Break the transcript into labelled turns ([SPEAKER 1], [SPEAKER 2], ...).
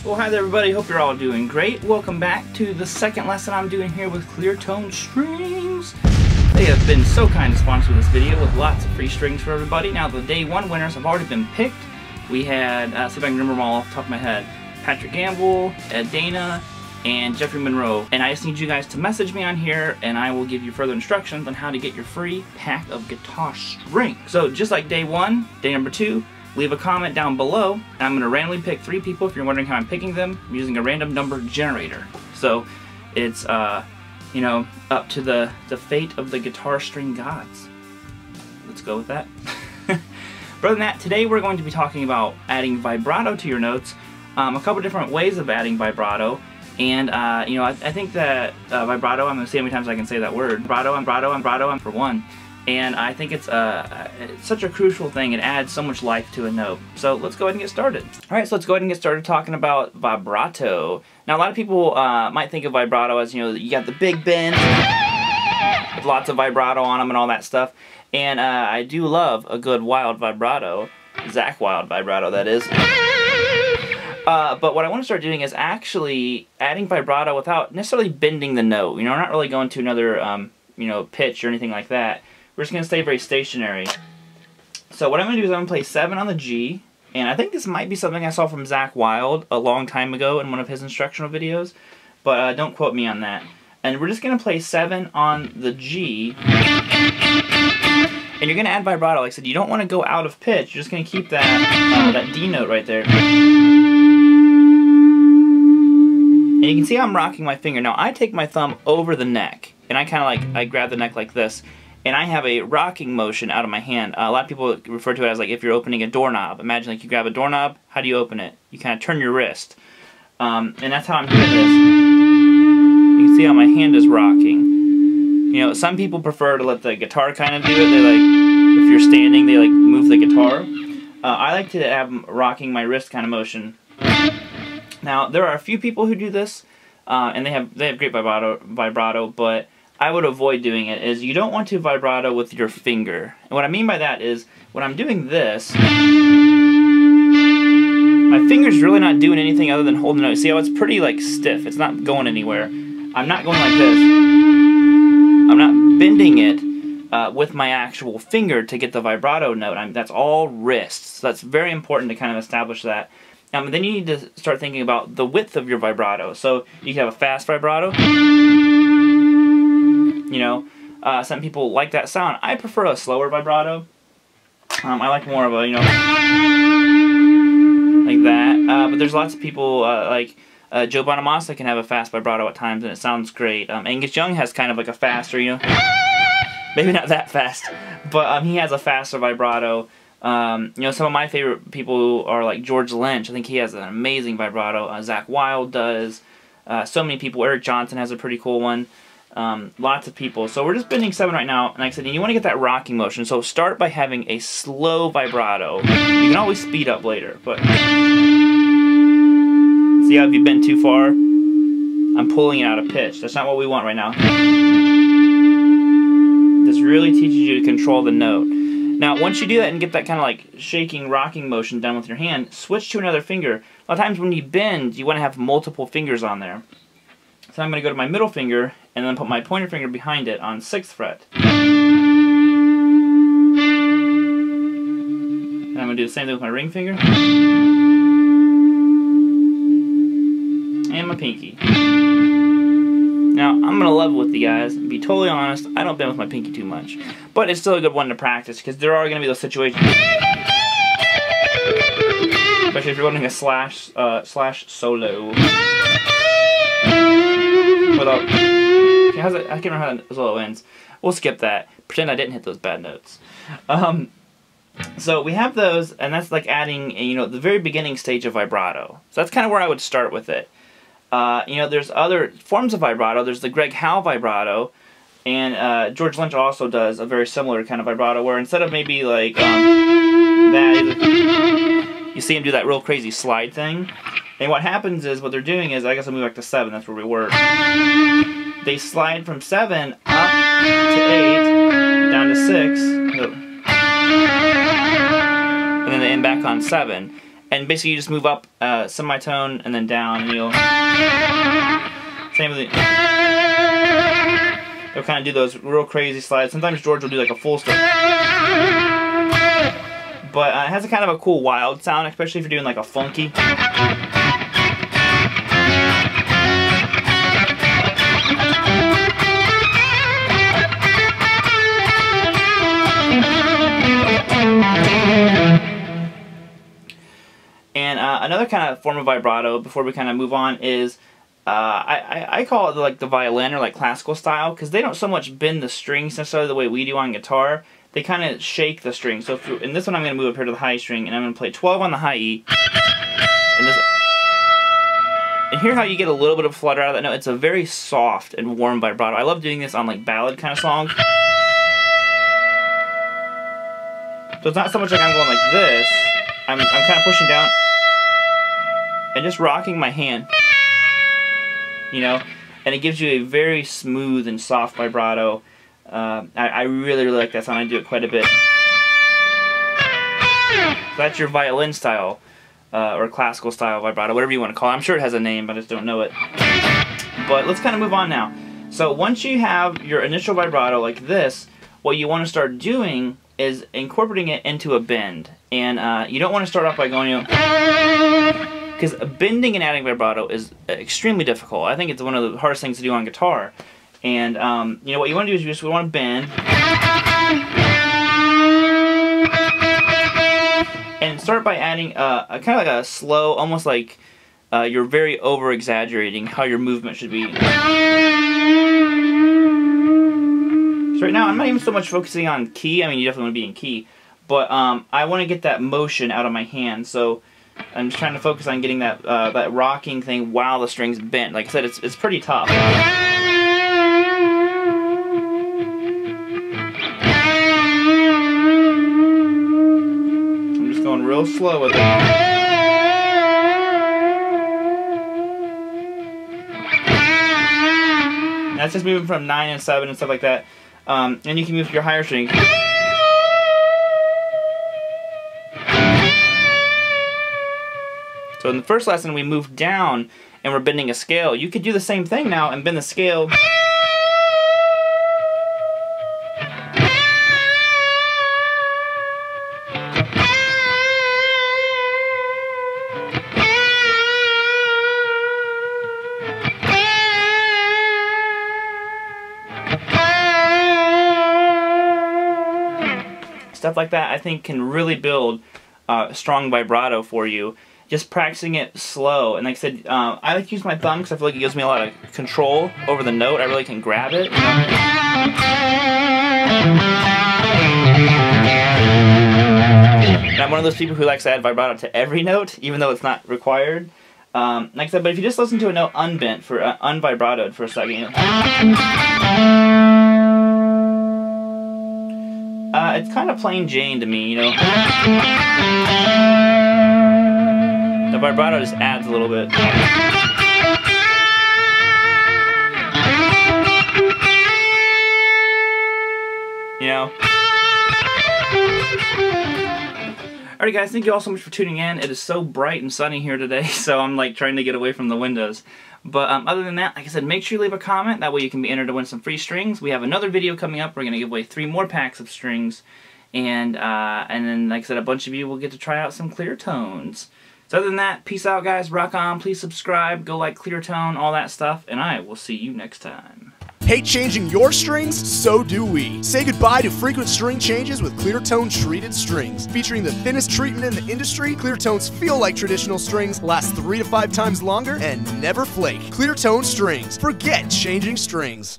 [SPEAKER 1] Well, hi there everybody, hope you're all doing great. Welcome back to the second lesson I'm doing here with ClearTone Strings. They have been so kind to sponsor this video with lots of free strings for everybody. Now the day one winners have already been picked. We had, see if I can remember them all off the top of my head, Patrick Gamble, Ed Dana, and Jeffrey Monroe. And I just need you guys to message me on here and I will give you further instructions on how to get your free pack of guitar strings. So just like day one, day number two, leave a comment down below, and I'm going to randomly pick 3 people. If you're wondering how I'm picking them, I'm using a random number generator. So it's, you know, up to the fate of the guitar string gods. Let's go with that. But other than that, today we're going to be talking about adding vibrato to your notes, a couple different ways of adding vibrato, and you know, I think that vibrato, I'm going to see how many times I can say that word. Vibrato, for one. And I think it's such a crucial thing. It adds so much life to a note. So let's go ahead and get started. Alright, so let's go ahead and get started talking about vibrato. Now a lot of people might think of vibrato as, you know, you got the big bend with lots of vibrato on them and all that stuff. And I do love a good wild vibrato. Zach Wild vibrato, that is. But what I want to start doing is actually adding vibrato without necessarily bending the note. You know, we're not really going to another you know, pitch or anything like that. We're just going to stay very stationary. So what I'm going to do is I'm going to play 7 on the G, and I think this might be something I saw from Zach Wild a long time ago in one of his instructional videos, but don't quote me on that. And we're just going to play 7 on the G, and you're going to add vibrato. Like I said, you don't want to go out of pitch. You're just going to keep that, that D note right there. And you can see how I'm rocking my finger. Now I take my thumb over the neck, and I kind of like, I grab the neck like this, and I have a rocking motion out of my hand. A lot of people refer to it as like if you're opening a doorknob. Imagine like you grab a doorknob, how do you open it? You kind of turn your wrist. And that's how I'm doing this. You can see how my hand is rocking. You know, some people prefer to let the guitar kind of do it. They like, if you're standing, they like move the guitar. I like to have rocking my wrist kind of motion. Now, there are a few people who do this, and they have great vibrato, but I would avoid doing it. Is you don't want to vibrato with your finger. And what I mean by that is, when I'm doing this, my finger's really not doing anything other than holding the note. See how it's pretty like stiff? It's not going anywhere. I'm not going like this. I'm not bending it with my actual finger to get the vibrato note. That's all wrists. So that's very important to kind of establish that. Then you need to start thinking about the width of your vibrato. So you can have a fast vibrato. You know, some people like that sound. I prefer a slower vibrato. I like more of a, you know, like that. But there's lots of people like Joe Bonamassa can have a fast vibrato at times, and it sounds great. Angus Young has kind of like a faster, you know, maybe not that fast, but he has a faster vibrato. You know, some of my favorite people are like George Lynch. I think he has an amazing vibrato. Zach Wild does. So many people. Eric Johnson has a pretty cool one. Lots of people. So we're just bending 7 right now. And like I said, you want to get that rocking motion. So start by having a slow vibrato. You can always speed up later. But see how if you bend too far, I'm pulling it out of pitch. That's not what we want right now. This really teaches you to control the note. Now, once you do that and get that kind of like shaking, rocking motion done with your hand, switch to another finger. A lot of times when you bend, you want to have multiple fingers on there. So I'm going to go to my middle finger and then put my pointer finger behind it on 6th fret. And I'm going to do the same thing with my ring finger. And my pinky. Now, I'm going to level with you guys and be totally honest, I don't bend with my pinky too much. But it's still a good one to practice because there are going to be those situations. Especially if you're running a slash solo. Without, I can't remember how the solo ends. We'll skip that. Pretend I didn't hit those bad notes. So we have those, and that's like adding, you know, the very beginning stage of vibrato. So that's kind of where I would start with it. You know, there's other forms of vibrato. There's the Greg Howe vibrato, and George Lynch also does a very similar kind of vibrato, where instead of maybe like that, you see him do that real crazy slide thing. And what happens is, what they're doing is, I guess I'll move back to 7, that's where we were. They slide from 7 up to 8, down to 6, and then they end back on 7. And basically you just move up semitone and then down, and you'll same with the. They'll kind of do those real crazy slides. Sometimes George will do like a full step. But it has a kind of a cool wild sound, especially if you're doing like a funky. And another kind of form of vibrato, before we kind of move on, is I call it like the violin or like classical style, because they don't so much bend the strings necessarily the way we do on guitar. They kind of shake the strings. So in this one, I'm going to move up here to the high string, and I'm going to play 12 on the high E. And hear how you get a little bit of flutter out of that note. It's a very soft and warm vibrato. I love doing this on like ballad kind of songs. So it's not so much like I'm going like this. I'm kind of pushing down and just rocking my hand, you know, and it gives you a very smooth and soft vibrato. I really like that sound. I do it quite a bit. So that's your violin style or classical style vibrato, whatever you want to call it. I'm sure it has a name, but I just don't know it. But let's kind of move on now. So once you have your initial vibrato like this, what you want to start doing is incorporating it into a bend. And you don't want to start off by going, you know, because bending and adding vibrato is extremely difficult. I think it's one of the hardest things to do on guitar. And you know, what you want to do is you just want to bend and start by adding a kind of like a slow, almost like you're very over exaggerating how your movement should be. So right now, I'm not even so much focusing on key. I mean, you definitely want to be in key, but I want to get that motion out of my hand. So I'm just trying to focus on getting that that rocking thing while the string's bent. Like I said, it's pretty tough. I'm just going real slow with it. That's just moving from 9 and 7 and stuff like that. And you can move your higher strings. So in the first lesson, we moved down and we're bending a scale. You could do the same thing now and bend the scale. Stuff like that, I think, can really build strong vibrato for you. Just practicing it slow. And like I said, I like to use my thumb because I feel like it gives me a lot of control over the note. I really can grab it. And I'm one of those people who likes to add vibrato to every note, even though it's not required. Like I said, but if you just listen to a note unbent, for unvibratoed for a second, you know, it's kind of plain Jane to me, you know. The vibrato just adds a little bit. You know. Alright guys, thank you all so much for tuning in. It is so bright and sunny here today, so I'm like trying to get away from the windows. But other than that, like I said, make sure you leave a comment. That way you can be entered to win some free strings. We have another video coming up. We're going to give away 3 more packs of strings. And then, like I said, a bunch of you will get to try out some ClearTones. So other than that, peace out guys. Rock on. Please subscribe. Go like ClearTone, all that stuff. And I will see you next time.
[SPEAKER 2] Hate changing your strings? So do we. Say goodbye to frequent string changes with ClearTone treated strings. Featuring the thinnest treatment in the industry, ClearTones feel like traditional strings, last 3 to 5 times longer, and never flake. ClearTone Strings. Forget changing strings.